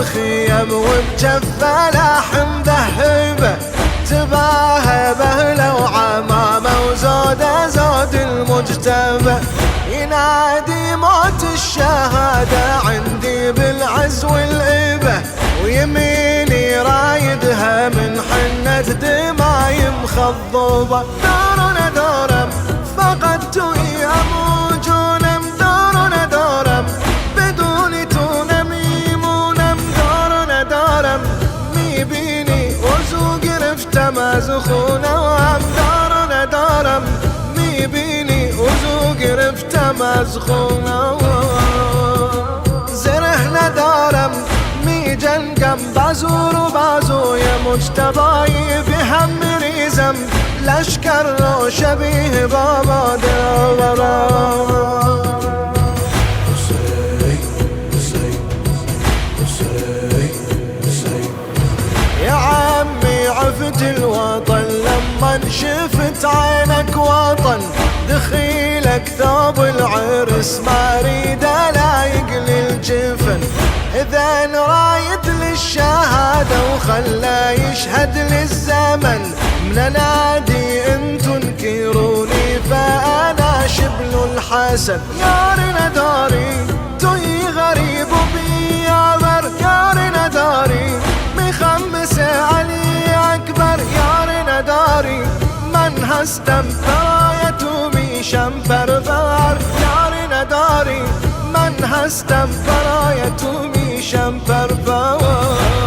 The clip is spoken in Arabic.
الخيم وبجفه لحم ذهبه، تباهى بهله وعمامه وزوده زود المجتبى. ينادي موت الشهادة عندي بالعز والإبة، ويميني رايدها من حنة دماي مخضبة. دورنا دورم فقدت ايام وجونم، دورنا دورم بدون تونم يمونم. دورنا دورم مي بيني وزوق رفت مازخونا وهم. دورنا دورم مي بيني وزوق رفت مازخونا. زرهنا دورم مي جنقم بازور وبازو يا مجتباي بهم ريزم. لشكر شبيه بابا دابا. يا عمي عفت الوطن لما شفت عينك وطن. دخيلك ثوب العرس ما ريده لايق للجفن. إذن رايد للشهادة وخلى يشهد للزمن. من نادي انتو انكروني فأنا شبل الحسن. يارنا داري توي غريب وبيابر. يارنا داري مخمس علي أكبر. يارنا داري من هستم براية ميشم بربر. يارنا داري من هستم براية ميشم بربر.